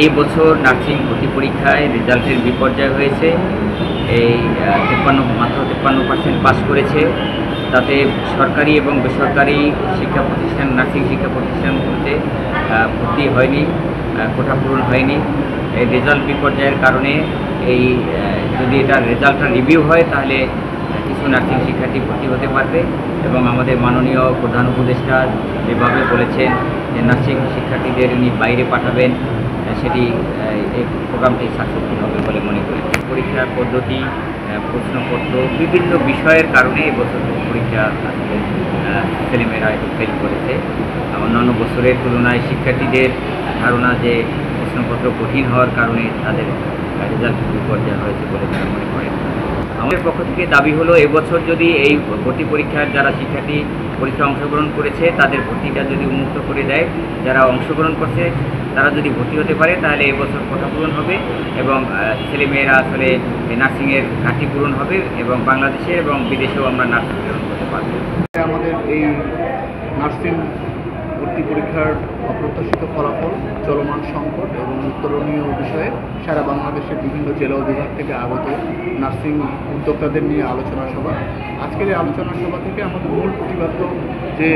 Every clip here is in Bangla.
এই বছর নার্সিং ভর্তি পরীক্ষায় রেজাল্টের বিপর্যয় হয়েছে। এই মাত্র 53% পাস করেছে। তাতে সরকারি এবং বেসরকারি শিক্ষা প্রতিষ্ঠান, নার্সিং শিক্ষা প্রতিষ্ঠানগুলোতে ভর্তি হয়নি, কোটা পূরণ হয়নি। এই রেজাল্ট বিপর্যয়ের কারণে যদি এটার রেজাল্টটা রিভিউ হয় তাহলে কিছু নার্সিং শিক্ষার্থী ভর্তি হতে পারবে এবং আমাদের মাননীয় প্রধান উপদেষ্টা যেভাবে বলেছেন যে নার্সিং শিক্ষার্থীদের উনি বাইরে পাঠাবেন, সেটি এই প্রোগ্রামটি সাকসেসফুল হবে বলে মনে করি। পরীক্ষার পদ্ধতি, প্রশ্নপত্র, বিভিন্ন বিষয়ের কারণে এবছর পরীক্ষা আসলে ছেলেমেয়েরা একটু ফেল করেছে। অন্যান্য বছরের তুলনায় শিক্ষার্থীদের ধারণা যে প্রশ্নপত্র কঠিন হওয়ার কারণে তাদের রেজাল্ট বিপর্যয় হয়েছে বলে তারা মনে করেন। আমাদের পক্ষ থেকে দাবি হলো এবছর যদি এই ভর্তি পরীক্ষার যারা শিক্ষার্থী পরীক্ষায় অংশগ্রহণ করেছে তাদের ভর্তিটা যদি উন্মুক্ত করে দেয়, যারা অংশগ্রহণ করছে তারা যদি ভর্তি হতে পারে তাহলে এবছর কোটা পূরণ হবে এবং ছেলেমেয়েরা আসলে নার্সিংয়ের ঘাটতি পূরণ হবে এবং বাংলাদেশে এবং বিদেশেও আমরা নার্সিং পূরণ করতে পারব। আমাদের এই নার্সিং ভর্তি পরীক্ষার অপ্রত্যাশিত ফলাফল, চলমান সংকট এবং উত্তরণীয় বিষয়ে সারা বাংলাদেশের বিভিন্ন জেলা ও বিভাগ থেকে আগত নার্সিং উদ্যোক্তাদের নিয়ে আলোচনা সভা। আজকের এই আলোচনা সভা থেকে আমাদের মূল প্রতিপাদ্য যে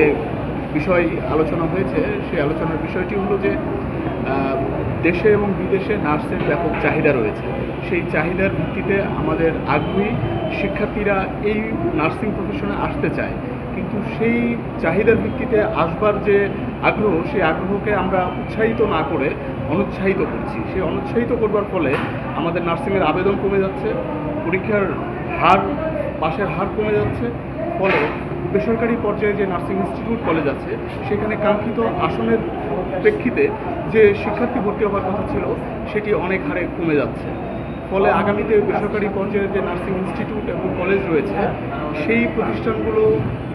বিষয় আলোচনা হয়েছে, সেই আলোচনার বিষয়টি হলো যে দেশে এবং বিদেশে নার্সের ব্যাপক চাহিদা রয়েছে। সেই চাহিদার ভিত্তিতে আমাদের আগ্রহী শিক্ষার্থীরা এই নার্সিং প্রফেশনে আসতে চায়, কিন্তু সেই চাহিদার ভিত্তিতে আসবার যে আগ্রহ, সেই আগ্রহকে আমরা উৎসাহিত না করে অনুৎসাহিত করছি। সেই অনুৎসাহিত করবার ফলে আমাদের নার্সিংয়ের আবেদন কমে যাচ্ছে, পরীক্ষার পাশের হার কমে যাচ্ছে। ফলে বেসরকারি পর্যায়ে যে নার্সিং ইনস্টিটিউট কলেজ আছে সেখানে কাঙ্ক্ষিত আসনের প্রেক্ষিতে যে শিক্ষার্থী ভর্তি হওয়ার কথা ছিল সেটি অনেক হারে কমে যাচ্ছে। ফলে আগামীতে বেসরকারি পর্যায়ে যে নার্সিং ইনস্টিটিউট এবং কলেজ রয়েছে সেই প্রতিষ্ঠানগুলো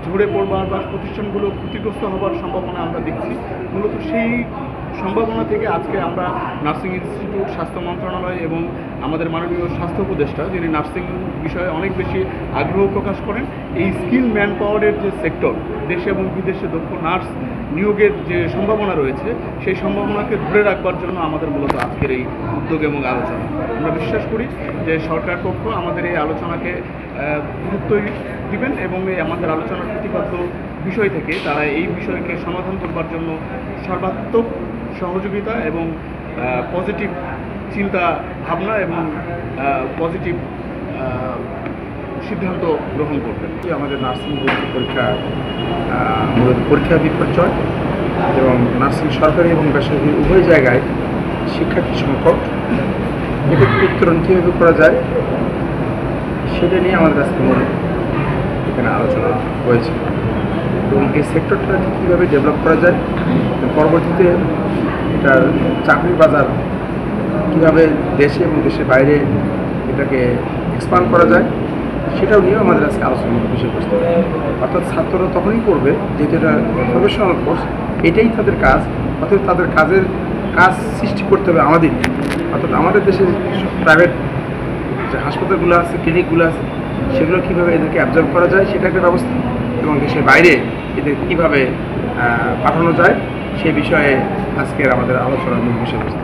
ঝরে পড়বার বা প্রতিষ্ঠানগুলো ক্ষতিগ্রস্ত হবার সম্ভাবনা আমরা দেখছি। মূলত সেই সম্ভাবনা থেকে আজকে আমরা নার্সিং ইনস্টিটিউট, স্বাস্থ্য মন্ত্রণালয় এবং আমাদের মাননীয় স্বাস্থ্য উপদেষ্টা, যিনি নার্সিং বিষয়ে অনেক বেশি আগ্রহ প্রকাশ করেন, এই স্কিল ম্যান পাওয়ারের যে সেক্টর, দেশে এবং বিদেশে দক্ষ নার্স নিয়োগের যে সম্ভাবনা রয়েছে সেই সম্ভাবনাকে ধরে রাখবার জন্য আমাদের মূলত আজকের এই উদ্যোগ এবং আলোচনা। আমরা বিশ্বাস করি যে সরকার পক্ষ আমাদের এই আলোচনাকে গুরুত্ব দিবেন এবং এই আমাদের আলোচনার প্রতিপাদ্য বিষয় থেকে তারা এই বিষয়কে সমাধান করবার জন্য সর্বাত্মক সহযোগিতা এবং পজিটিভ চিন্তা ভাবনা এবং পজিটিভ সিদ্ধান্ত গ্রহণ করবেন। আমাদের নার্সিং ভর্তি পরীক্ষা মূলত পরীক্ষা বিপর্যয় এবং নার্সিং সরকারি এবং বেসরকারি উভয় জায়গায় শিক্ষার্থী সংকট, এটা উত্তরণ কীভাবে করা যায় সেটা নিয়ে আমাদের আজকে এখানে আলোচনা হয়েছে এবং এই সেক্টরটাকে কীভাবে ডেভেলপ করা যায়, পরবর্তীতে এটার চাকরির বাজার কীভাবে দেশে এবং দেশের বাইরে এটাকে এক্সপান্ড করা যায় সেটাও নিয়েও আমাদের আজকে আলোচনার বিষয়বস্তু। অর্থাৎ ছাত্ররা তখনই করবে যেহেতু এটা প্রফেশনাল কোর্স, এটাই তাদের কাজ। অর্থাৎ তাদের কাজ সৃষ্টি করতে হবে আমাদের। অর্থাৎ আমাদের দেশে প্রাইভেট যে হাসপাতালগুলো আছে, ক্লিনিকগুলো আছে, সেগুলো কীভাবে এদেরকে অ্যাবজর্ব করা যায় সেটা একটা ব্যবস্থা, এবং দেশের বাইরে এদের কীভাবে পাঠানো যায় সেই বিষয়ে আজকের আমাদের আলোচনার মূল বিষয়বস্তু।